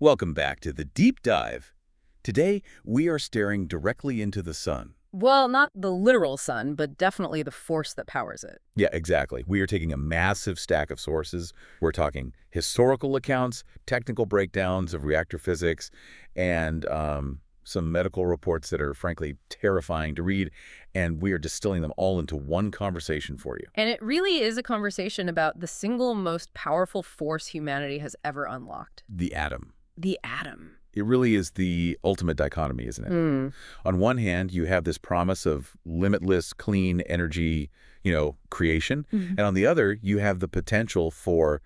Welcome back to the Deep Dive. Today, we are staring directly into the sun. Well, not the literal sun, but definitely the force that powers it. Yeah, exactly. We are taking a massive stack of sources. We're talking historical accounts, technical breakdowns of reactor physics, and some medical reports that are frankly terrifying to read, and we are distilling them all into one conversation for you. And it really is a conversation about the single most powerful force humanity has ever unlocked. The atom. The atom. It really is the ultimate dichotomy, isn't it? On one hand, you have this promise of limitless, clean energy, creation. And on the other, you have the potential for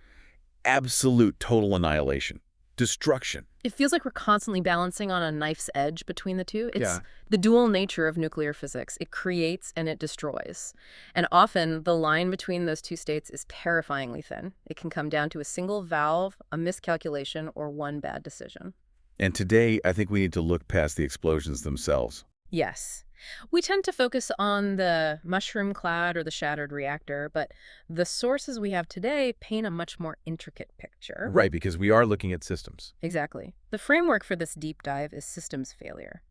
absolute total annihilation, destruction. It feels like we're constantly balancing on a knife's edge between the two. It's Yeah. the dual nature of nuclear physics. It creates and it destroys. And often the line between those two states is terrifyingly thin. It can come down to a single valve, a miscalculation, or one bad decision. And today, I think we need to look past the explosions themselves. Yes. We tend to focus on the mushroom cloud or the shattered reactor, but the sources we have today paint a much more intricate picture. Right, because we are looking at systems. Exactly. The framework for this deep dive is systems failure.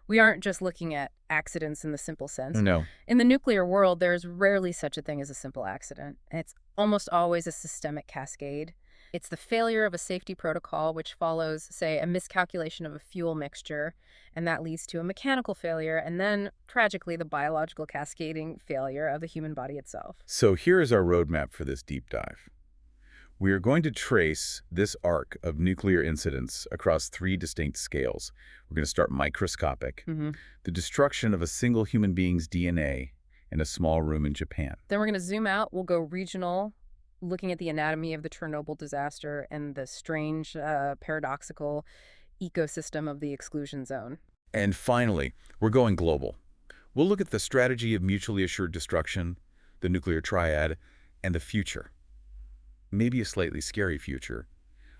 We aren't just looking at accidents in the simple sense. No. In the nuclear world, there's rarely such a thing as a simple accident. It's almost always a systemic cascade. It's the failure of a safety protocol, which follows, say, a miscalculation of a fuel mixture, and that leads to a mechanical failure, and then, tragically, the biological cascading failure of the human body itself. So here is our roadmap for this deep dive. We are going to trace this arc of nuclear incidents across 3 distinct scales. We're going to start microscopic, the destruction of a single human being's DNA in a small room in Japan. Then we're going to zoom out. We'll go regional, looking at the anatomy of the Chernobyl disaster and the strange, paradoxical ecosystem of the exclusion zone. And finally, we're going global. We'll look at the strategy of mutually assured destruction, the nuclear triad, and the future, maybe a slightly scary future,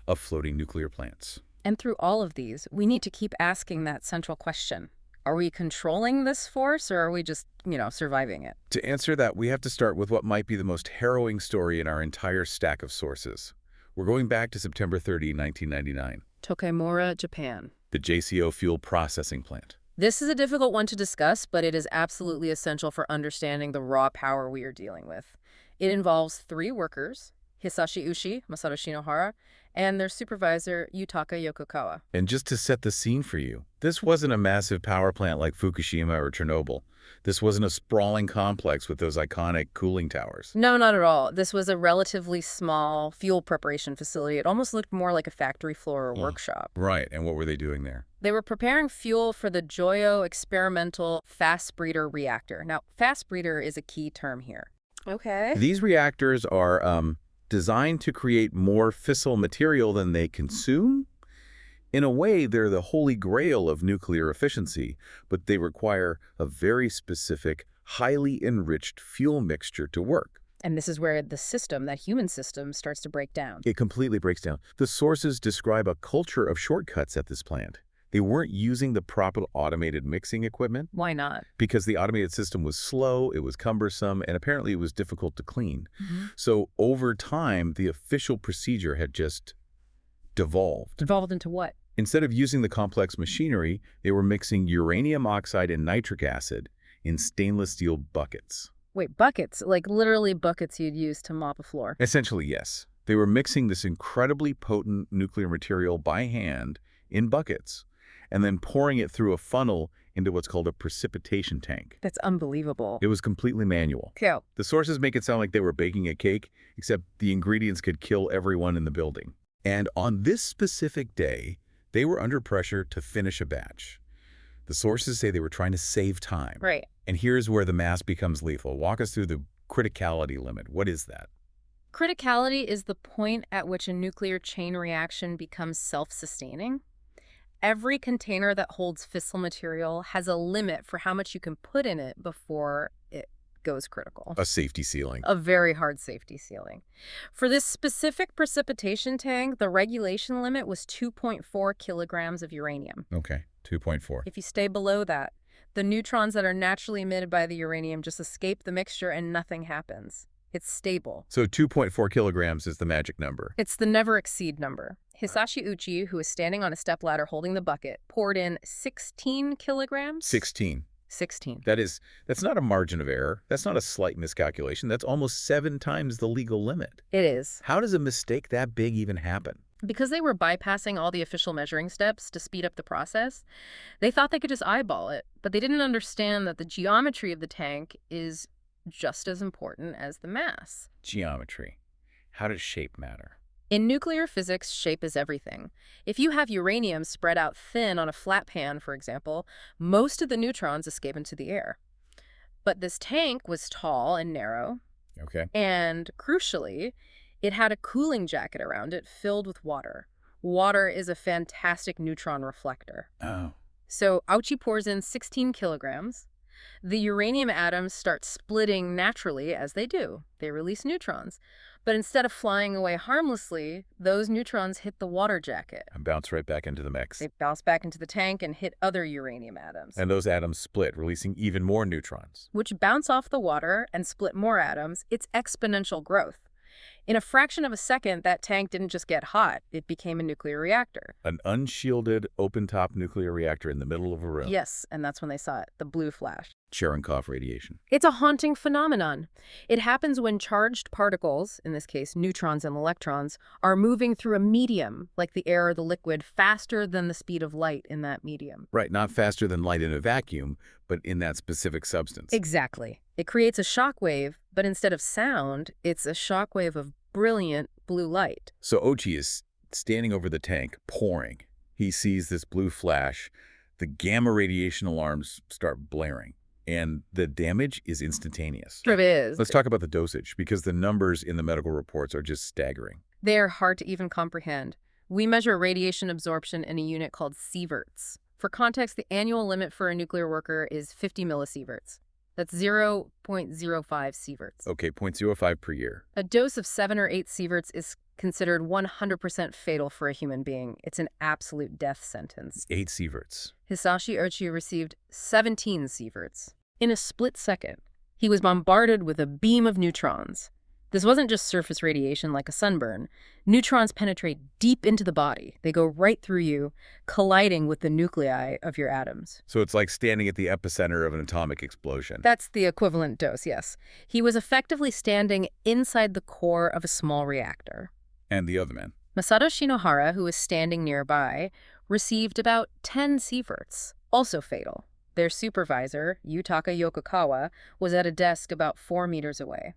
of floating nuclear plants. And through all of these, we need to keep asking that central question. Are we controlling this force, or are we just, surviving it? To answer that, we have to start with what might be the most harrowing story in our entire stack of sources. We're going back to September 30, 1999. Tokaimura, Japan. The JCO fuel processing plant. This is a difficult one to discuss, but it is absolutely essential for understanding the raw power we are dealing with. It involves 3 workers, Hisashi Ouchi, Masato Shinohara, and their supervisor, Yutaka Yokokawa. And just to set the scene for you, this wasn't a massive power plant like Fukushima or Chernobyl. This wasn't a sprawling complex with those iconic cooling towers. No, not at all. This was a relatively small fuel preparation facility. It almost looked more like a factory floor or workshop. Right, and what were they doing there? They were preparing fuel for the Joyo experimental fast breeder reactor. Now, fast breeder is a key term here. Okay. These reactors are designed to create more fissile material than they consume. In a way, they're the holy grail of nuclear efficiency, but they require a very specific, highly enriched fuel mixture to work. And this is where the system, that human system, starts to break down. It completely breaks down. The sources describe a culture of shortcuts at this plant. They weren't using the proper automated mixing equipment. Why not? Because the automated system was slow, it was cumbersome, and apparently it was difficult to clean. So over time, the official procedure had just devolved. Devolved into what? Instead of using the complex machinery, they were mixing uranium oxide and nitric acid in stainless steel buckets. Wait, buckets? Like literally buckets you'd use to mop a floor? Essentially, yes. They were mixing this incredibly potent nuclear material by hand in buckets, and then pouring it through a funnel into what's called a precipitation tank. That's unbelievable. It was completely manual. Cool. The sources make it sound like they were baking a cake, except the ingredients could kill everyone in the building. And on this specific day, they were under pressure to finish a batch. The sources say they were trying to save time. Right. And here's where the mass becomes lethal. Walk us through the criticality limit. What is that? Criticality is the point at which a nuclear chain reaction becomes self-sustaining. Every container that holds fissile material has a limit for how much you can put in it before it goes critical. A safety ceiling. A very hard safety ceiling. For this specific precipitation tank, the regulation limit was 2.4 kilograms of uranium. Okay, 2.4. If you stay below that, the neutrons that are naturally emitted by the uranium just escape the mixture and nothing happens. It's stable. So 2.4 kilograms is the magic number. It's the never exceed number. Hisashi Ouchi, who was standing on a stepladder holding the bucket, poured in 16 kilograms? 16. 16. That's not a margin of error. That's not a slight miscalculation. That's almost 7 times the legal limit. It is. How does a mistake that big even happen? Because they were bypassing all the official measuring steps to speed up the process, they thought they could just eyeball it, but they didn't understand that the geometry of the tank is just as important as the mass. Geometry. How does shape matter? In nuclear physics, shape is everything. If you have uranium spread out thin on a flat pan, for example, most of the neutrons escape into the air. But this tank was tall and narrow, Okay. and crucially, it had a cooling jacket around it filled with water. Water is a fantastic neutron reflector. Oh. So Ouchi pours in 16 kilograms. The uranium atoms start splitting naturally as they do. They release neutrons. But instead of flying away harmlessly, those neutrons hit the water jacket. And bounce right back into the mix. They bounce back into the tank and hit other uranium atoms, And those atoms split, releasing even more neutrons. which bounce off the water and split more atoms. It's exponential growth. In a fraction of a second, that tank didn't just get hot. It became a nuclear reactor. An unshielded, open-top nuclear reactor in the middle of a room. Yes, and that's when they saw it, the blue flash. Cherenkov radiation. It's a haunting phenomenon. It happens when charged particles, in this case neutrons and electrons, are moving through a medium, like the air or the liquid, faster than the speed of light in that medium. Right, not faster than light in a vacuum, but in that specific substance. Exactly. It creates a shock wave, but instead of sound, it's a shock wave of brilliant blue light. So Ouchi is standing over the tank, pouring. He sees this blue flash. The gamma radiation alarms start blaring, and the damage is instantaneous. It is. Let's talk about the dosage, because the numbers in the medical reports are just staggering. They are hard to even comprehend. We measure radiation absorption in a unit called sieverts. For context, the annual limit for a nuclear worker is 50 millisieverts. That's 0.05 sieverts. Okay, 0.05 per year. A dose of 7 or 8 sieverts is considered 100% fatal for a human being. It's an absolute death sentence. 8 sieverts. Hisashi Ouchi received 17 sieverts. In a split second, he was bombarded with a beam of neutrons. This wasn't just surface radiation like a sunburn. Neutrons penetrate deep into the body. They go right through you, colliding with the nuclei of your atoms. So it's like standing at the epicenter of an atomic explosion. That's the equivalent dose, yes. He was effectively standing inside the core of a small reactor. And the other man. Masato Shinohara, who was standing nearby, received about 10 sieverts, also fatal. Their supervisor, Yutaka Yokokawa, was at a desk about 4 meters away.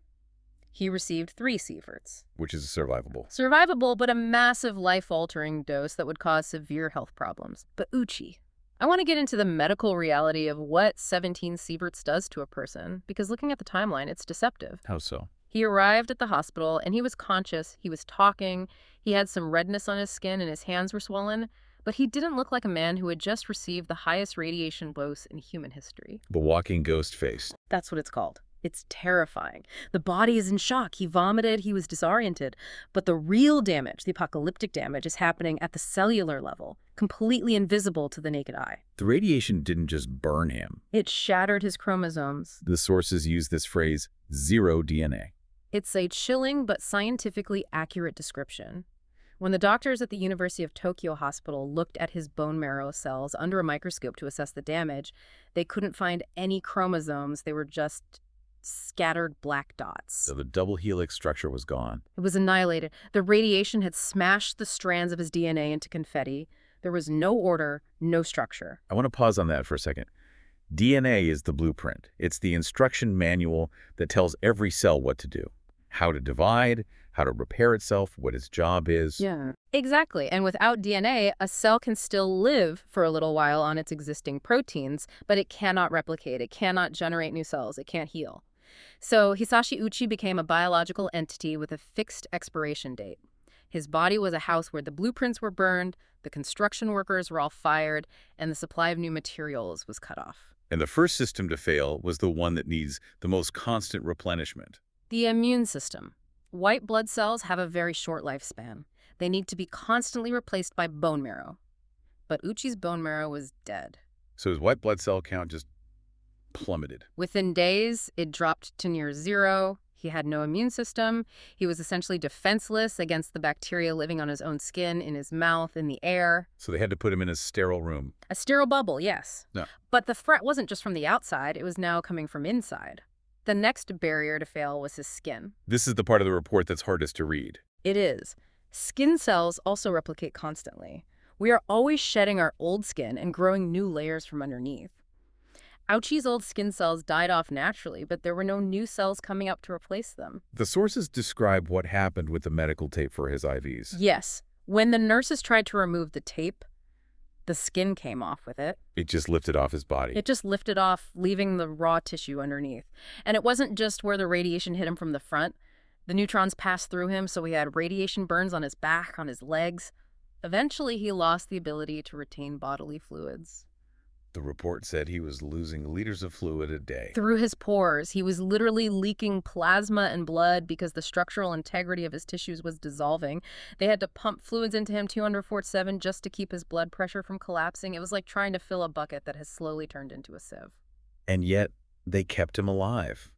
He received 3 sieverts. Which is survivable. Survivable, but a massive life-altering dose that would cause severe health problems. But Ouchi. I want to get into the medical reality of what 17 sieverts does to a person, because looking at the timeline, it's deceptive. How so? He arrived at the hospital, and he was conscious, he was talking, he had some redness on his skin, and his hands were swollen, but he didn't look like a man who had just received the highest radiation dose in human history. The walking ghost face. That's what it's called. It's terrifying. The body is in shock. He vomited, he was disoriented. But the real damage, the apocalyptic damage, is happening at the cellular level, completely invisible to the naked eye. The radiation didn't just burn him. It shattered his chromosomes. The sources use this phrase, zero DNA. It's a chilling but scientifically accurate description. When the doctors at the University of Tokyo Hospital looked at his bone marrow cells under a microscope to assess the damage, they couldn't find any chromosomes. They were just scattered black dots. So the double helix structure was gone. It was annihilated. The radiation had smashed the strands of his DNA into confetti. There was no order, no structure. I want to pause on that for a second. DNA is the blueprint. It's the instruction manual that tells every cell what to do, how to divide, how to repair itself, what its job is. Yeah. Exactly. And without DNA, a cell can still live for a little while on its existing proteins, but it cannot replicate. It cannot generate new cells. It can't heal. So Hisashi Ouchi became a biological entity with a fixed expiration date. His body was a house where the blueprints were burned, the construction workers were all fired, and the supply of new materials was cut off. And the first system to fail was the one that needs the most constant replenishment. The immune system. White blood cells have a very short lifespan. They need to be constantly replaced by bone marrow. But Ouchi's bone marrow was dead. So his white blood cell count just plummeted. Within days, it dropped to near zero. He had no immune system. He was essentially defenseless against the bacteria living on his own skin, in his mouth, in the air. So they had to put him in a sterile room. A sterile bubble, yes. No. But the threat wasn't just from the outside, it was now coming from inside. The next barrier to fail was his skin. This is the part of the report that's hardest to read. It is. Skin cells also replicate constantly. We are always shedding our old skin and growing new layers from underneath. Ouchi's old skin cells died off naturally, but there were no new cells coming up to replace them. The sources describe what happened with the medical tape for his IVs. Yes. When the nurses tried to remove the tape, the skin came off with it. It just lifted off his body. It just lifted off, leaving the raw tissue underneath. And it wasn't just where the radiation hit him from the front. The neutrons passed through him, so he had radiation burns on his back, on his legs. Eventually, he lost the ability to retain bodily fluids. The report said he was losing liters of fluid a day. Through his pores, he was literally leaking plasma and blood because the structural integrity of his tissues was dissolving. They had to pump fluids into him 24/7 just to keep his blood pressure from collapsing. It was like trying to fill a bucket that has slowly turned into a sieve. And yet, they kept him alive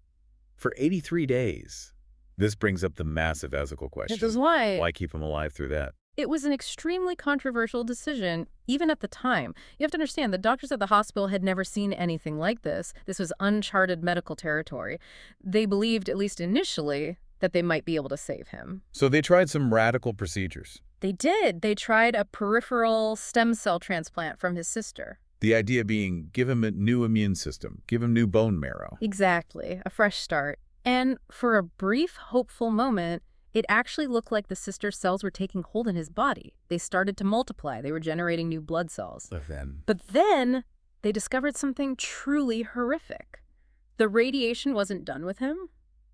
for 83 days. This brings up the massive ethical question. This is why Why keep him alive through that? it was an extremely controversial decision, even at the time. You have to understand, the doctors at the hospital had never seen anything like this. This was uncharted medical territory. They believed, at least initially, that they might be able to save him. So they tried some radical procedures. They did. They tried a peripheral stem cell transplant from his sister. The idea being, give him a new immune system, give him new bone marrow. Exactly. A fresh start. And for a brief, hopeful moment, it actually looked like the sister's cells were taking hold in his body. They started to multiply. They were generating new blood cells. But then they discovered something truly horrific. The radiation wasn't done with him.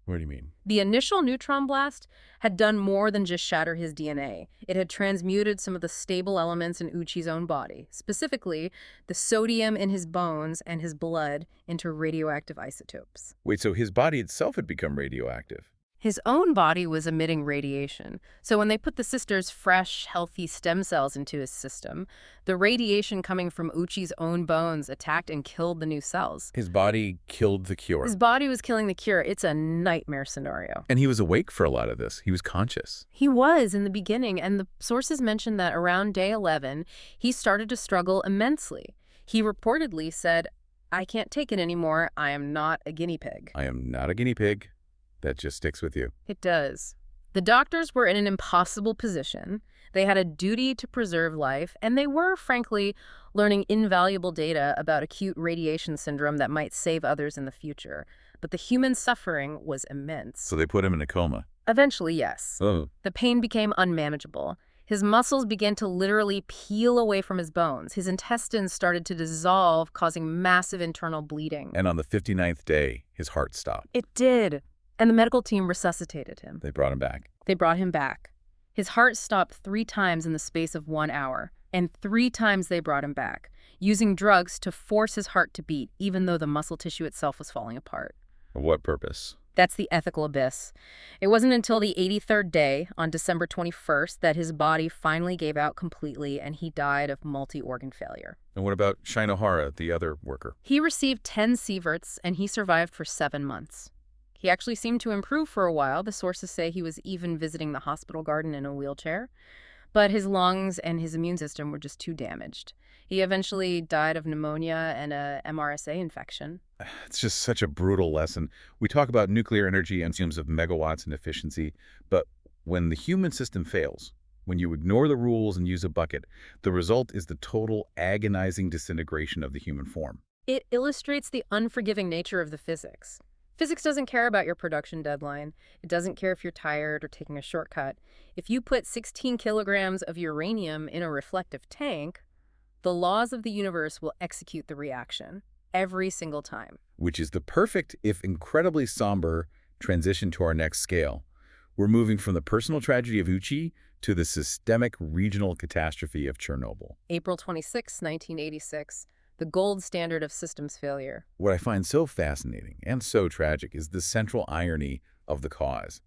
What do you mean? The initial neutron blast had done more than just shatter his DNA. It had transmuted some of the stable elements in Ouchi's own body, specifically the sodium in his bones and his blood, into radioactive isotopes. Wait, so his body itself had become radioactive? His own body was emitting radiation. So when they put the sister's fresh, healthy stem cells into his system, the radiation coming from Ouchi's own bones attacked and killed the new cells. His body killed the cure. His body was killing the cure. It's a nightmare scenario. And he was awake for a lot of this. He was conscious. He was in the beginning, and the sources mentioned that around day 11, he started to struggle immensely. He reportedly said, "I can't take it anymore. I am not a guinea pig." I am not a guinea pig. That just sticks with you. It does. The doctors were in an impossible position. They had a duty to preserve life, and they were, frankly, learning invaluable data about acute radiation syndrome that might save others in the future. But the human suffering was immense. So they put him in a coma. Eventually, yes. Oh. The pain became unmanageable. His muscles began to literally peel away from his bones. His intestines started to dissolve, causing massive internal bleeding. And on the 59th day, his heart stopped. It did. And the medical team resuscitated him. They brought him back. They brought him back. His heart stopped 3 times in the space of 1 hour, and 3 times they brought him back, using drugs to force his heart to beat, even though the muscle tissue itself was falling apart. For what purpose? That's the ethical abyss. It wasn't until the 83rd day, on December 21st, that his body finally gave out completely and he died of multi-organ failure. And what about Shinohara, the other worker? He received 10 sieverts and he survived for 7 months. He actually seemed to improve for a while. The sources say he was even visiting the hospital garden in a wheelchair. But his lungs and his immune system were just too damaged. He eventually died of pneumonia and a MRSA infection. It's just such a brutal lesson. We talk about nuclear energy and terms of megawatts and efficiency, but when the human system fails, when you ignore the rules and use a bucket, the result is the total agonizing disintegration of the human form. It illustrates the unforgiving nature of the physics. Physics doesn't care about your production deadline. It doesn't care if you're tired or taking a shortcut. If you put 16 kilograms of uranium in a reflective tank, the laws of the universe will execute the reaction every single time. Which is the perfect, if incredibly somber, transition to our next scale. We're moving from the personal tragedy of Ouchi to the systemic regional catastrophe of Chernobyl. April 26, 1986. The gold standard of systems failure. What I find so fascinating and so tragic is the central irony of the cause.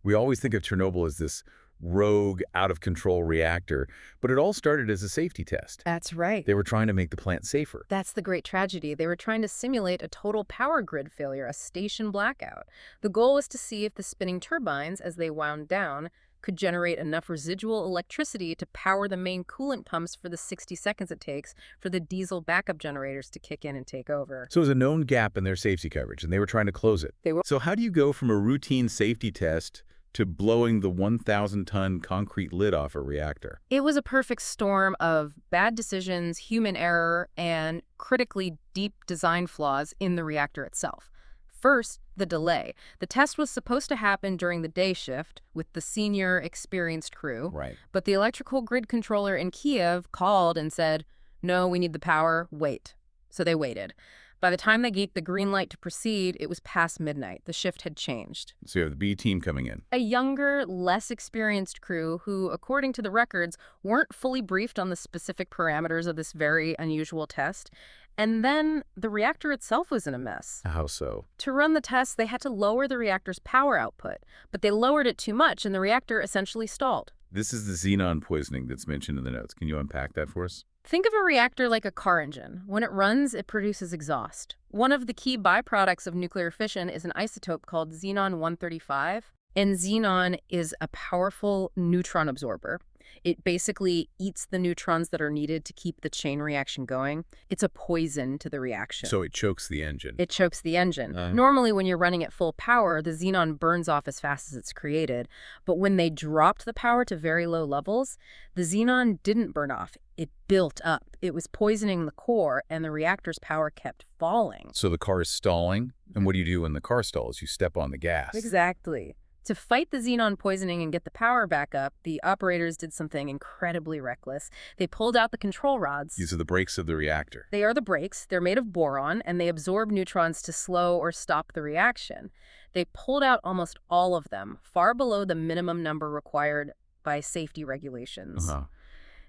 We always think of Chernobyl as this rogue, out-of-control reactor, but it all started as a safety test. That's right. They were trying to make the plant safer. That's the great tragedy. They were trying to simulate a total power grid failure, a station blackout. The goal was to see if the spinning turbines, as they wound down, could generate enough residual electricity to power the main coolant pumps for the 60 seconds it takes for the diesel backup generators to kick in and take over. So it was a known gap in their safety coverage, and they were trying to close it. So how do you go from a routine safety test to blowing the 1,000-ton concrete lid off a reactor? It was a perfect storm of bad decisions, human error, and critically deep design flaws in the reactor itself. First, the delay. The test was supposed to happen during the day shift with the senior, experienced crew. Right. But the electrical grid controller in Kiev called and said, "No, we need the power. Wait." So they waited. By the time they gave the green light to proceed, it was past midnight. The shift had changed. So you have the B team coming in. A younger, less experienced crew who, according to the records, weren't fully briefed on the specific parameters of this very unusual test. And then the reactor itself was in a mess. How so? To run the test, they had to lower the reactor's power output, but they lowered it too much and the reactor essentially stalled. This is the xenon poisoning that's mentioned in the notes. Can you unpack that for us? Think of a reactor like a car engine. When it runs, it produces exhaust. One of the key byproducts of nuclear fission is an isotope called xenon-135, and xenon is a powerful neutron absorber. It basically eats the neutrons that are needed to keep the chain reaction going. It's a poison to the reaction. So it chokes the engine. It chokes the engine. Normally, when you're running at full power, the xenon burns off as fast as it's created. But when they dropped the power to very low levels, the xenon didn't burn off. It built up. It was poisoning the core, and the reactor's power kept falling. So the car is stalling, and what do you do when the car stalls? You step on the gas. Exactly. To fight the xenon poisoning and get the power back up, the operators did something incredibly reckless. They pulled out the control rods. These are the brakes of the reactor. They are the brakes. They're made of boron, and they absorb neutrons to slow or stop the reaction. They pulled out almost all of them, far below the minimum number required by safety regulations.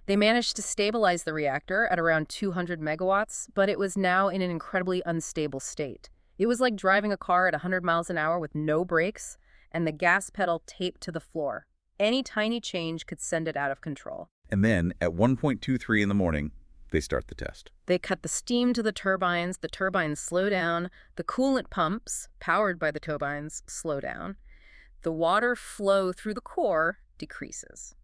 They managed to stabilize the reactor at around 200 megawatts, but it was now in an incredibly unstable state. It was like driving a car at 100 miles an hour with no brakes and the gas pedal taped to the floor. Any tiny change could send it out of control. And then, at 1:23 in the morning, they start the test. They cut the steam to the turbines slow down, the coolant pumps, powered by the turbines, slow down. The water flow through the core decreases.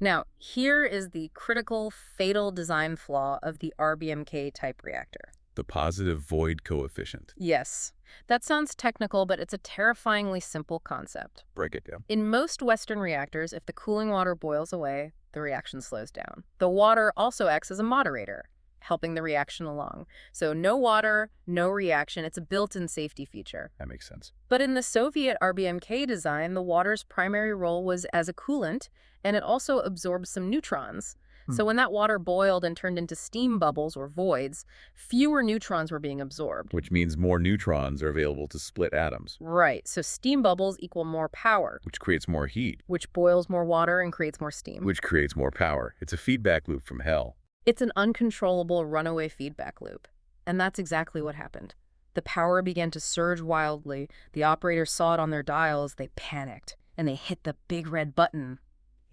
Now, here is the critical, fatal design flaw of the RBMK-type reactor. The positive void coefficient. Yes. That sounds technical, but it's a terrifyingly simple concept. Break it down. In most Western reactors, if the cooling water boils away, the reaction slows down. The water also acts as a moderator, helping the reaction along. So no water, no reaction. It's a built-in safety feature. That makes sense. But in the Soviet RBMK design, the water's primary role was as a coolant, and it also absorbed some neutrons. So when that water boiled and turned into steam bubbles or voids, fewer neutrons were being absorbed. Which means more neutrons are available to split atoms. Right. So steam bubbles equal more power. Which creates more heat. Which boils more water and creates more steam. Which creates more power. It's a feedback loop from hell. It's an uncontrollable runaway feedback loop. And that's exactly what happened. The power began to surge wildly. The operators saw it on their dials. They panicked. And they hit the big red button.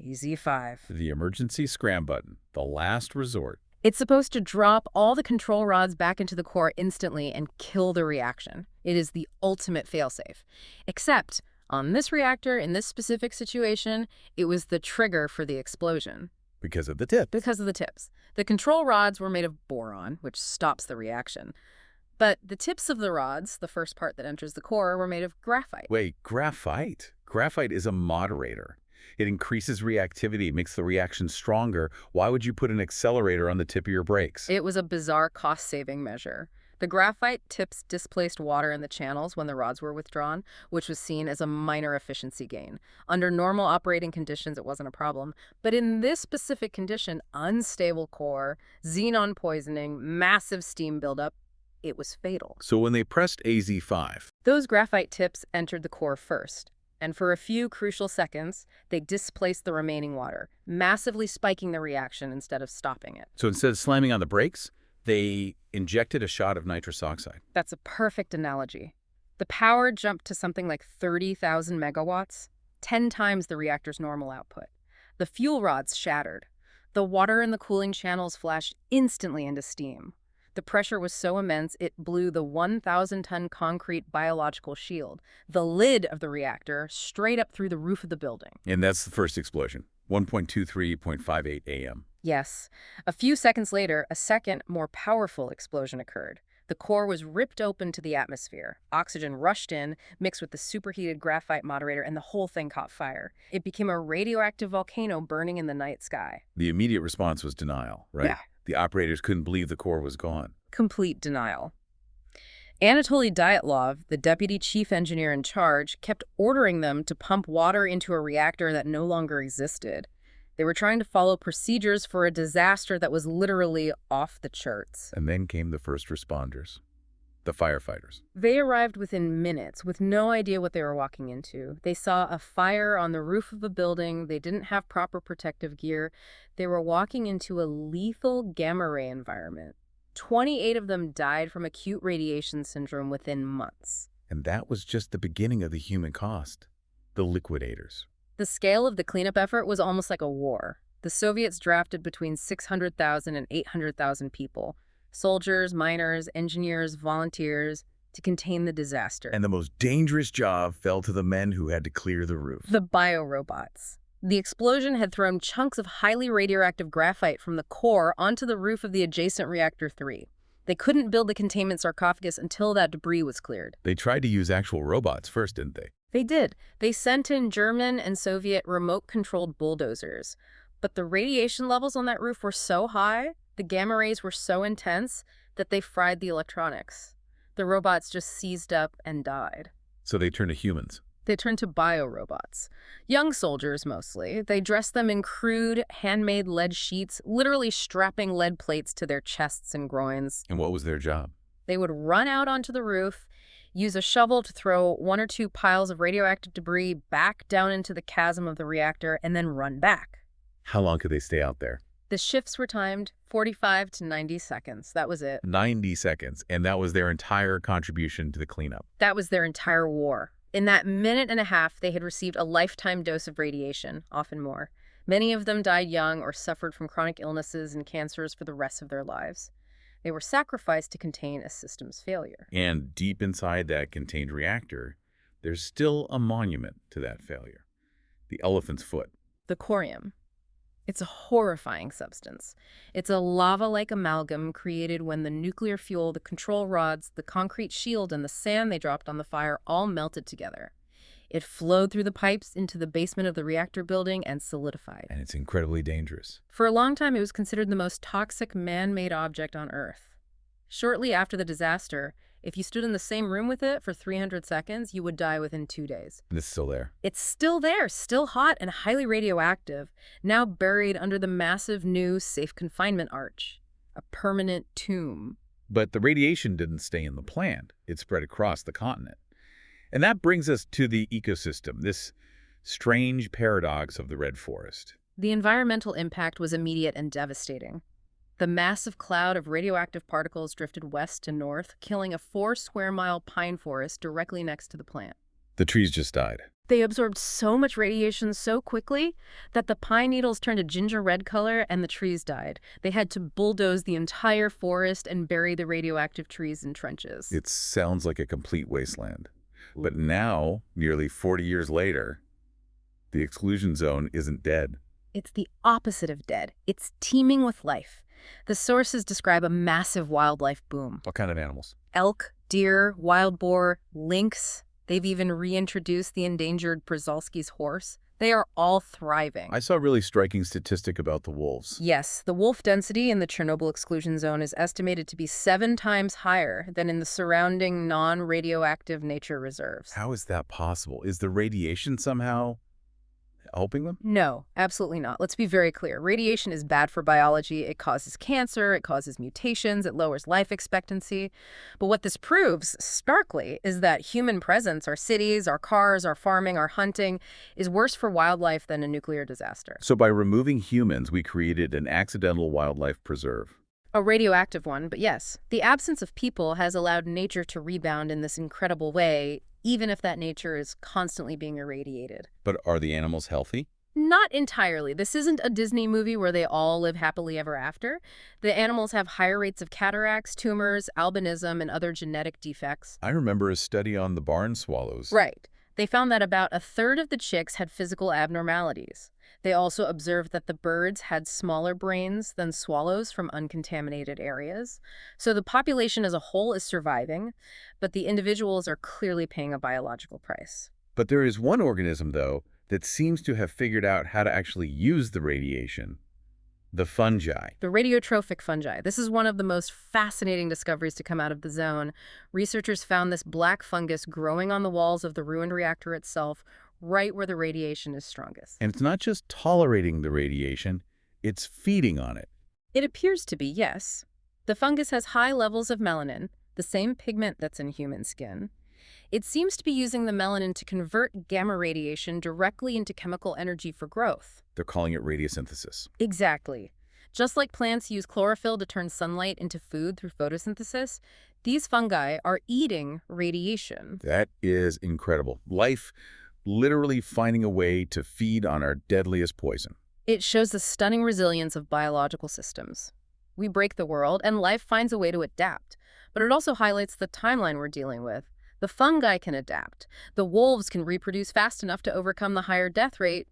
EZ5. The emergency scram button, the last resort. It's supposed to drop all the control rods back into the core instantly and kill the reaction. It is the ultimate failsafe. Except, on this reactor, in this specific situation, it was the trigger for the explosion. Because of the tips. Because of the tips. The control rods were made of boron, which stops the reaction. But the tips of the rods, the first part that enters the core, were made of graphite. Wait, graphite? Graphite is a moderator. It increases reactivity, makes the reaction stronger. Why would you put an accelerator on the tip of your brakes? It was a bizarre cost-saving measure. The graphite tips displaced water in the channels when the rods were withdrawn, which was seen as a minor efficiency gain. Under normal operating conditions, it wasn't a problem. But in this specific condition, unstable core, xenon poisoning, massive steam buildup, it was fatal. So when they pressed AZ5, those graphite tips entered the core first. And for a few crucial seconds, they displaced the remaining water, massively spiking the reaction instead of stopping it. So instead of slamming on the brakes, they injected a shot of nitrous oxide. That's a perfect analogy. The power jumped to something like 30,000 megawatts. 10 times the reactor's normal output. The fuel rods shattered. The water in the cooling channels flashed instantly into steam. The pressure was so immense it blew the 1,000-ton concrete biological shield, the lid of the reactor, straight up through the roof of the building. And that's the first explosion, 1.23.58 a.m. Yes. A few seconds later, a second, more powerful explosion occurred. The core was ripped open to the atmosphere. Oxygen rushed in, mixed with the superheated graphite moderator, and the whole thing caught fire. It became a radioactive volcano burning in the night sky. The immediate response was denial, right? Yeah. The operators couldn't believe the core was gone. Complete denial. Anatoly Dyatlov, the deputy chief engineer in charge, kept ordering them to pump water into a reactor that no longer existed. They were trying to follow procedures for a disaster that was literally off the charts. And then came the first responders, the firefighters. They arrived within minutes with no idea what they were walking into. They saw a fire on the roof of a building. They didn't have proper protective gear. They were walking into a lethal gamma ray environment. 28 of them died from acute radiation syndrome within months. And that was just the beginning of the human cost, the liquidators. The scale of the cleanup effort was almost like a war. The Soviets drafted between 600,000 and 800,000 people, soldiers, miners, engineers, volunteers, to contain the disaster. And the most dangerous job fell to the men who had to clear the roof. The biorobots. The explosion had thrown chunks of highly radioactive graphite from the core onto the roof of the adjacent reactor 3. They couldn't build the containment sarcophagus until that debris was cleared. They tried to use actual robots first, didn't they? They did. They sent in German and Soviet remote-controlled bulldozers. But the radiation levels on that roof were so high, the gamma rays were so intense, that they fried the electronics. The robots just seized up and died. So they turned to humans. They turned to biorobots. Young soldiers, mostly. They dressed them in crude, handmade lead sheets, literally strapping lead plates to their chests and groins. And what was their job? They would run out onto the roof, use a shovel to throw 1 or 2 piles of radioactive debris back down into the chasm of the reactor, and then run back. How long could they stay out there? The shifts were timed 45 to 90 seconds. That was it. 90 seconds, and that was their entire contribution to the cleanup. That was their entire war. In that minute and a half, they had received a lifetime dose of radiation, often more. Many of them died young or suffered from chronic illnesses and cancers for the rest of their lives. They were sacrificed to contain a system's failure. And deep inside that contained reactor, there's still a monument to that failure. The elephant's foot. The corium. It's a horrifying substance. It's a lava-like amalgam created when the nuclear fuel, the control rods, the concrete shield, and the sand they dropped on the fire all melted together. It flowed through the pipes into the basement of the reactor building and solidified. And it's incredibly dangerous. For a long time, it was considered the most toxic man-made object on Earth. Shortly after the disaster, if you stood in the same room with it for 300 seconds, you would die within 2 days. And it's still there. It's still there, still hot and highly radioactive, now buried under the massive new safe confinement arch. A permanent tomb. But the radiation didn't stay in the plant. It spread across the continent. And that brings us to the ecosystem, this strange paradox of the Red Forest. The environmental impact was immediate and devastating. The massive cloud of radioactive particles drifted west to north, killing a 4-square-mile pine forest directly next to the plant. The trees just died. They absorbed so much radiation so quickly that the pine needles turned a ginger red color and the trees died. They had to bulldoze the entire forest and bury the radioactive trees in trenches. It sounds like a complete wasteland. But now, nearly 40 years later, the exclusion zone isn't dead. It's the opposite of dead. It's teeming with life. The sources describe a massive wildlife boom. What kind of animals? Elk, deer, wild boar, lynx. They've even reintroduced the endangered Przalski's horse. They are all thriving. I saw a really striking statistic about the wolves. Yes, the wolf density in the Chernobyl exclusion zone is estimated to be 7 times higher than in the surrounding non-radioactive nature reserves. How is that possible? Is the radiation somehow helping them? No, absolutely not. Let's be very clear. Radiation is bad for biology. It causes cancer, it causes mutations, it lowers life expectancy. But what this proves, starkly, is that human presence, our cities, our cars, our farming, our hunting, is worse for wildlife than a nuclear disaster. So by removing humans, we created an accidental wildlife preserve. A radioactive one, but yes. The absence of people has allowed nature to rebound in this incredible way, even if that nature is constantly being irradiated. But are the animals healthy? Not entirely. This isn't a Disney movie where they all live happily ever after. The animals have higher rates of cataracts, tumors, albinism, and other genetic defects. I remember a study on the barn swallows. Right. They found that about a third of the chicks had physical abnormalities. They also observed that the birds had smaller brains than swallows from uncontaminated areas. So the population as a whole is surviving, but the individuals are clearly paying a biological price. But there is one organism, though, that seems to have figured out how to actually use the radiation. The fungi. The radiotrophic fungi. This is one of the most fascinating discoveries to come out of the zone. Researchers found this black fungus growing on the walls of the ruined reactor itself, right where the radiation is strongest. And it's not just tolerating the radiation, it's feeding on it. It appears to be, yes. The fungus has high levels of melanin, the same pigment that's in human skin. It seems to be using the melanin to convert gamma radiation directly into chemical energy for growth. They're calling it radiosynthesis. Exactly. Just like plants use chlorophyll to turn sunlight into food through photosynthesis, these fungi are eating radiation. That is incredible. Life literally finding a way to feed on our deadliest poison. It shows the stunning resilience of biological systems. We break the world, and life finds a way to adapt. But it also highlights the timeline we're dealing with. The fungi can adapt. The wolves can reproduce fast enough to overcome the higher death rate.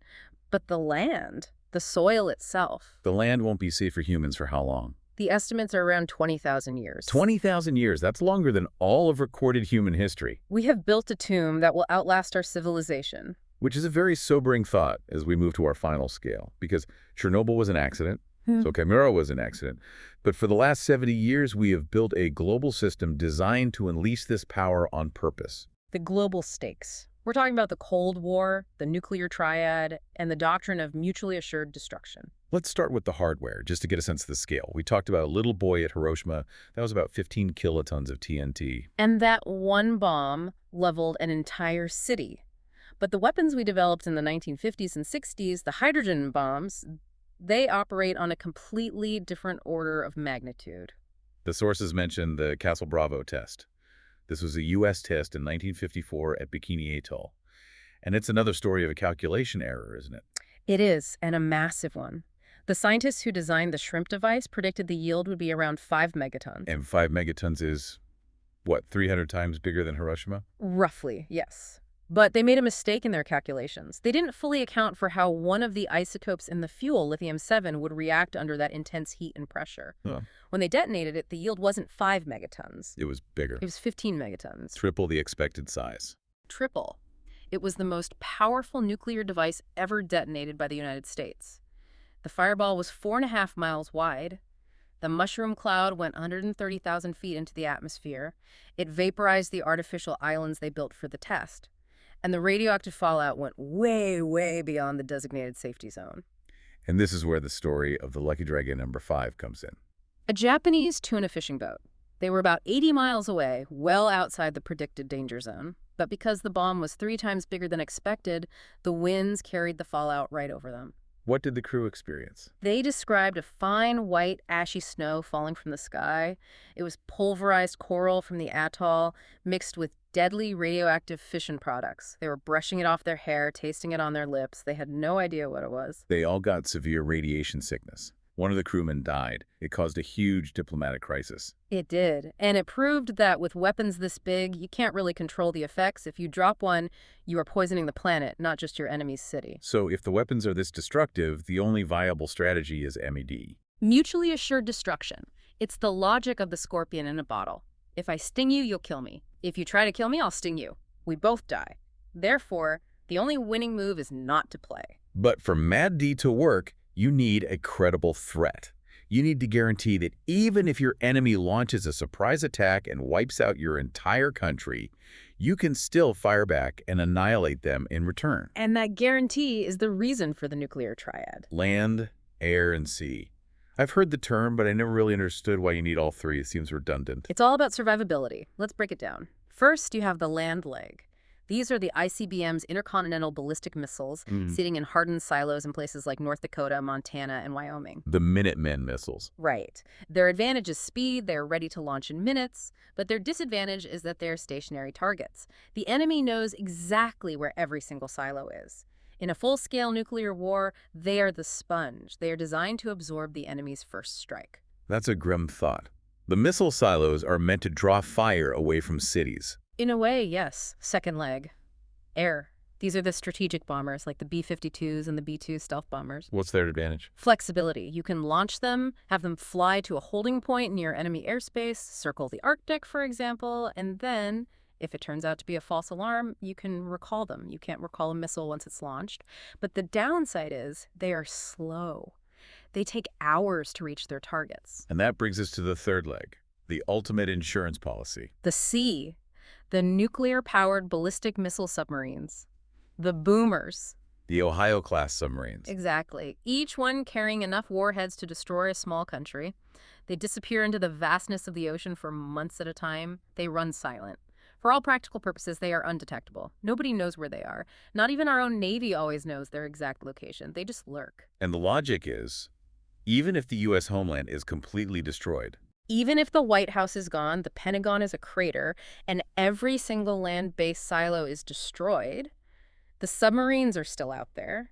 But the land, the soil itself. The land won't be safe for humans for how long? The estimates are around 20,000 years. 20,000 years. That's longer than all of recorded human history. We have built a tomb that will outlast our civilization. Which is a very sobering thought as we move to our final scale. Because Chernobyl was an accident. So Chimera was an accident. But for the last 70 years, we have built a global system designed to unleash this power on purpose. The global stakes. We're talking about the Cold War, the nuclear triad, and the doctrine of mutually assured destruction. Let's start with the hardware, just to get a sense of the scale. We talked about a little boy at Hiroshima. That was about 15 kilotons of TNT. And that one bomb leveled an entire city. But the weapons we developed in the 1950s and 60s, the hydrogen bombs, they operate on a completely different order of magnitude. The sources mentioned the Castle Bravo test. This was a U.S. test in 1954 at Bikini Atoll. And it's another story of a calculation error, isn't it? It is, and a massive one. The scientists who designed the shrimp device predicted the yield would be around 5 megatons. And 5 megatons is, what, 300 times bigger than Hiroshima? Roughly, yes. But they made a mistake in their calculations. They didn't fully account for how one of the isotopes in the fuel, lithium-7, would react under that intense heat and pressure. Huh. When they detonated it, the yield wasn't 5 megatons. It was bigger. It was 15 megatons. Triple the expected size. Triple. It was the most powerful nuclear device ever detonated by the United States. The fireball was 4.5 miles wide. The mushroom cloud went 130,000 feet into the atmosphere. It vaporized the artificial islands they built for the test. And the radioactive fallout went way, way beyond the designated safety zone. And this is where the story of the Lucky Dragon number 5 comes in. A Japanese tuna fishing boat. They were about 80 miles away, well outside the predicted danger zone. But because the bomb was 3 times bigger than expected, the winds carried the fallout right over them. What did the crew experience? They described a fine, white, ashy snow falling from the sky. It was pulverized coral from the atoll, mixed with deadly radioactive fission products. They were brushing it off their hair, tasting it on their lips. They had no idea what it was. They all got severe radiation sickness. One of the crewmen died. It caused a huge diplomatic crisis. It did. And it proved that with weapons this big, you can't really control the effects. If you drop one, you are poisoning the planet, not just your enemy's city. So if the weapons are this destructive, the only viable strategy is MED. Mutually assured destruction. It's the logic of the scorpion in a bottle. If I sting you, you'll kill me. If you try to kill me, I'll sting you. We both die. Therefore, the only winning move is not to play. But for MAD-D to work, you need a credible threat. You need to guarantee that even if your enemy launches a surprise attack and wipes out your entire country, you can still fire back and annihilate them in return. And that guarantee is the reason for the nuclear triad. Land, air, and sea. I've heard the term, but I never really understood why you need all 3. It seems redundant. It's all about survivability. Let's break it down. First, you have the land leg. These are the ICBM's intercontinental ballistic missiles, sitting in hardened silos in places like North Dakota, Montana, and Wyoming. The Minutemen missiles. Right. Their advantage is speed, they're ready to launch in minutes, but their disadvantage is that they're stationary targets. The enemy knows exactly where every single silo is. In a full-scale nuclear war, they are the sponge. They are designed to absorb the enemy's first strike. That's a grim thought. The missile silos are meant to draw fire away from cities. In a way, yes. Second leg. Air. These are the strategic bombers, like the B-52s and the B-2 stealth bombers. What's their advantage? Flexibility. You can launch them, have them fly to a holding point near enemy airspace, circle the Arctic, for example, and then, if it turns out to be a false alarm, you can recall them. You can't recall a missile once it's launched. But the downside is they are slow. They take hours to reach their targets. And that brings us to the third leg, the ultimate insurance policy. The C, the nuclear-powered ballistic missile submarines. The boomers. The Ohio-class submarines. Exactly. Each one carrying enough warheads to destroy a small country. They disappear into the vastness of the ocean for months at a time. They run silent. For all practical purposes, they are undetectable. Nobody knows where they are. Not even our own Navy always knows their exact location. They just lurk. And the logic is, even if the U.S. homeland is completely destroyed, even if the White House is gone, the Pentagon is a crater, and every single land-based silo is destroyed, the submarines are still out there,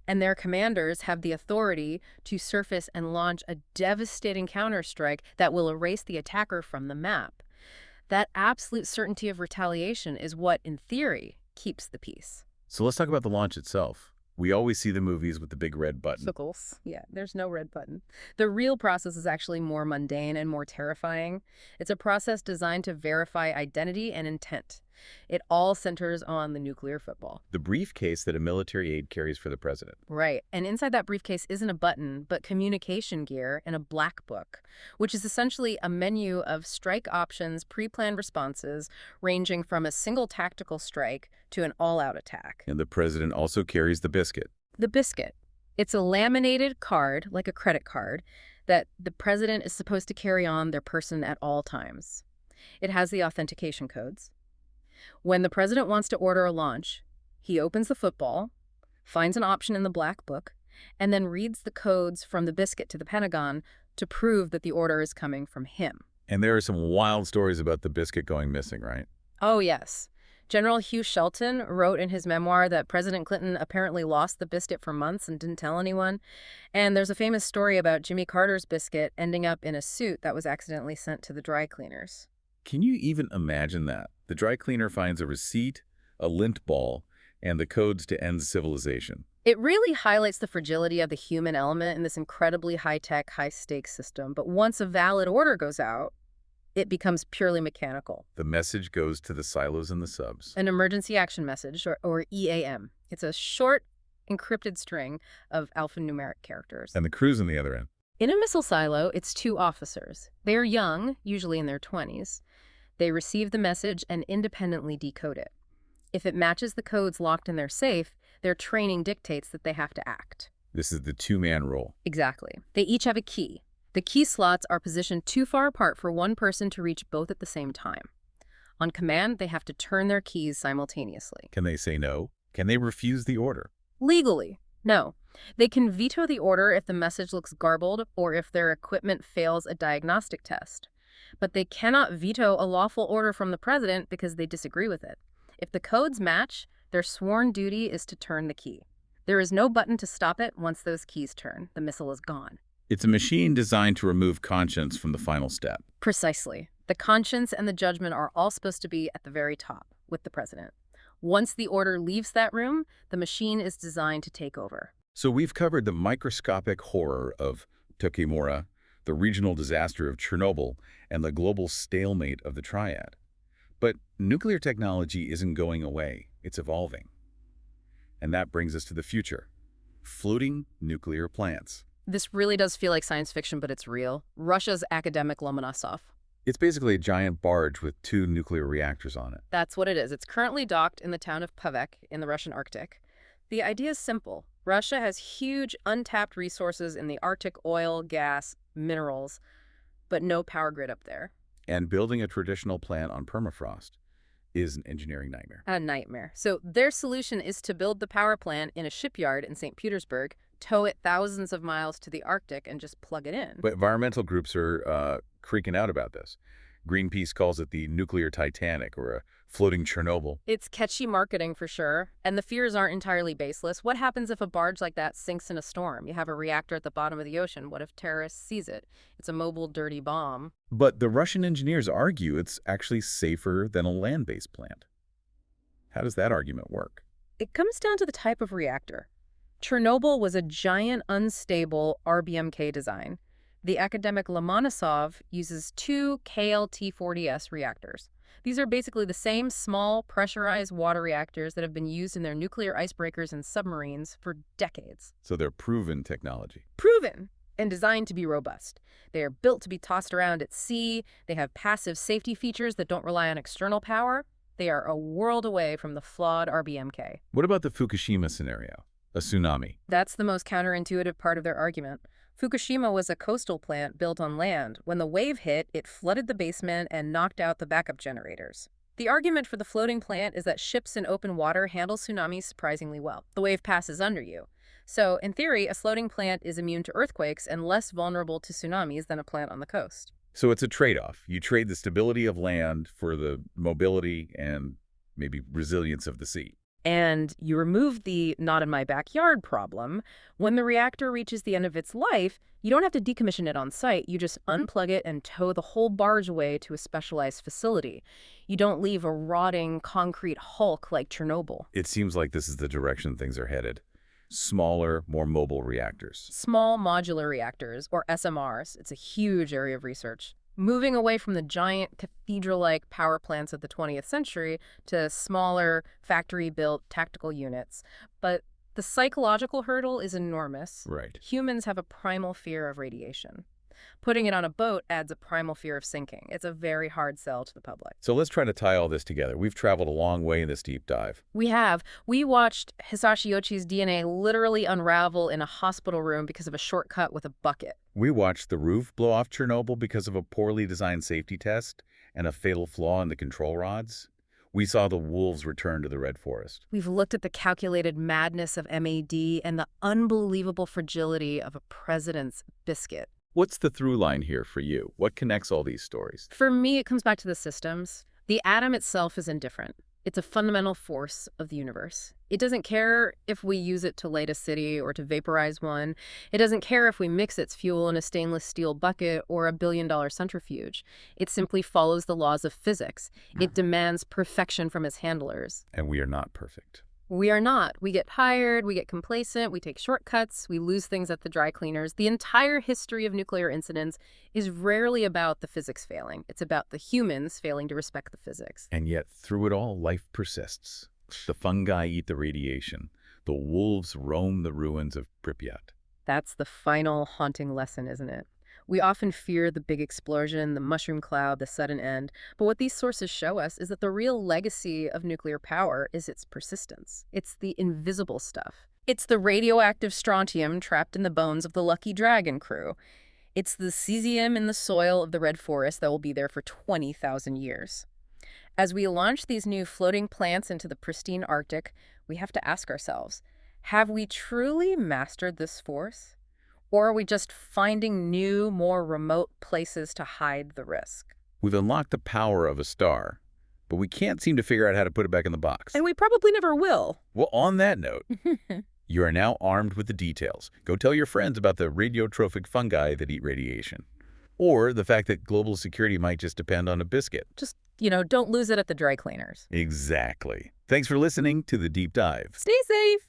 and their commanders have the authority to surface and launch a devastating counterstrike that will erase the attacker from the map. That absolute certainty of retaliation is what, in theory, keeps the peace. So let's talk about the launch itself. We always see the movies with the big red button. Sickles. Yeah, there's no red button. The real process is actually more mundane and more terrifying. It's a process designed to verify identity and intent. It all centers on the nuclear football. The briefcase that a military aide carries for the president. Right. And inside that briefcase isn't a button, but communication gear and a black book, which is essentially a menu of strike options, pre-planned responses, ranging from a single tactical strike to an all-out attack. And the president also carries the biscuit. The biscuit. It's a laminated card, like a credit card, that the president is supposed to carry on their person at all times. It has the authentication codes. When the president wants to order a launch, he opens the football, finds an option in the black book, and then reads the codes from the biscuit to the Pentagon to prove that the order is coming from him. And there are some wild stories about the biscuit going missing, right? Oh, yes. General Hugh Shelton wrote in his memoir that President Clinton apparently lost the biscuit for months and didn't tell anyone. And there's a famous story about Jimmy Carter's biscuit ending up in a suit that was accidentally sent to the dry cleaners. Can you even imagine that? The dry cleaner finds a receipt, a lint ball, and the codes to end civilization. It really highlights the fragility of the human element in this incredibly high-tech, high-stakes system. But once a valid order goes out, it becomes purely mechanical. The message goes to the silos and the subs. An emergency action message, or EAM. It's a short, encrypted string of alphanumeric characters. And the crew's on the other end. In a missile silo, it's two officers. They're young, usually in their 20s. They receive the message and independently decode it. If it matches the codes locked in their safe, their training dictates that they have to act. This is the two-man role. Exactly. They each have a key. The key slots are positioned too far apart for one person to reach both at the same time. On command, they have to turn their keys simultaneously. Can they say no? Can they refuse the order? Legally, no. They can veto the order if the message looks garbled or if their equipment fails a diagnostic test. But they cannot veto a lawful order from the president because they disagree with it. If the codes match, their sworn duty is to turn the key. There is no button to stop it once those keys turn. The missile is gone. It's a machine designed to remove conscience from the final step. Precisely. The conscience and the judgment are all supposed to be at the very top, with the president. Once the order leaves that room, the machine is designed to take over. So we've covered the microscopic horror of Tokimura, the regional disaster of Chernobyl, and the global stalemate of the triad. But nuclear technology isn't going away, it's evolving. And that brings us to the future. Floating nuclear plants. This really does feel like science fiction, but it's real. Russia's academic Lomonosov. It's basically a giant barge with 2 nuclear reactors on it. That's what it is. It's currently docked in the town of Pavek in the Russian Arctic. The idea is simple. Russia has huge untapped resources in the Arctic: oil, gas, minerals, but no power grid up there. And building a traditional plant on permafrost is an engineering nightmare. A nightmare. So their solution is to build the power plant in a shipyard in St. Petersburg, tow it thousands of miles to the Arctic, and just plug it in. But environmental groups are creaking out about this. Greenpeace calls it the nuclear Titanic or a floating Chernobyl. It's catchy marketing for sure, and the fears aren't entirely baseless. What happens if a barge like that sinks in a storm? You have a reactor at the bottom of the ocean. What if terrorists seize it? It's a mobile, dirty bomb. But the Russian engineers argue it's actually safer than a land-based plant. How does that argument work? It comes down to the type of reactor. Chernobyl was a giant, unstable RBMK design. The academic Lomonosov uses two KLT-40S reactors. These are basically the same small, pressurized water reactors that have been used in their nuclear icebreakers and submarines for decades. So they're proven technology. Proven and designed to be robust. They are built to be tossed around at sea. They have passive safety features that don't rely on external power. They are a world away from the flawed RBMK. What about the Fukushima scenario? A tsunami. That's the most counterintuitive part of their argument. Fukushima was a coastal plant built on land. When the wave hit, it flooded the basement and knocked out the backup generators. The argument for the floating plant is that ships in open water handle tsunamis surprisingly well. The wave passes under you. So, in theory, a floating plant is immune to earthquakes and less vulnerable to tsunamis than a plant on the coast. So it's a trade-off. You trade the stability of land for the mobility and maybe resilience of the sea. And you remove the not in my backyard problem. When the reactor reaches the end of its life, you don't have to decommission it on site. You just unplug it and tow the whole barge away to a specialized facility. You don't leave a rotting concrete hulk like Chernobyl. It seems like this is the direction things are headed. Smaller, more mobile reactors. Small modular reactors, or SMRs, it's a huge area of research. Moving away from the giant cathedral-like power plants of the 20th century to smaller, factory-built tactical units. But the psychological hurdle is enormous. Right. Humans have a primal fear of radiation. Putting it on a boat adds a primal fear of sinking. It's a very hard sell to the public. So let's try to tie all this together. We've traveled a long way in this deep dive. We have. We watched Hisashi Ouchi's DNA literally unravel in a hospital room because of a shortcut with a bucket. We watched the roof blow off Chernobyl because of a poorly designed safety test and a fatal flaw in the control rods. We saw the wolves return to the Red Forest. We've looked at the calculated madness of MAD and the unbelievable fragility of a president's biscuit. What's the through line here for you? What connects all these stories? For me, it comes back to the systems. The atom itself is indifferent. It's a fundamental force of the universe. It doesn't care if we use it to light a city or to vaporize one. It doesn't care if we mix its fuel in a stainless steel bucket or a billion-dollar centrifuge. It simply follows the laws of physics. It demands perfection from its handlers. And we are not perfect. We are not. We get tired, we get complacent, we take shortcuts, we lose things at the dry cleaners. The entire history of nuclear incidents is rarely about the physics failing. It's about the humans failing to respect the physics. And yet, through it all, life persists. The fungi eat the radiation. The wolves roam the ruins of Pripyat. That's the final haunting lesson, isn't it? We often fear the big explosion, the mushroom cloud, the sudden end. But what these sources show us is that the real legacy of nuclear power is its persistence. It's the invisible stuff. It's the radioactive strontium trapped in the bones of the Lucky Dragon crew. It's the cesium in the soil of the Red Forest that will be there for 20,000 years. As we launch these new floating plants into the pristine Arctic, we have to ask ourselves, have we truly mastered this force? Or are we just finding new, more remote places to hide the risk? We've unlocked the power of a star, but we can't seem to figure out how to put it back in the box. And we probably never will. Well, on that note, you are now armed with the details. Go tell your friends about the radiotrophic fungi that eat radiation. Or the fact that global security might just depend on a biscuit. Just, don't lose it at the dry cleaners. Exactly. Thanks for listening to The Deep Dive. Stay safe.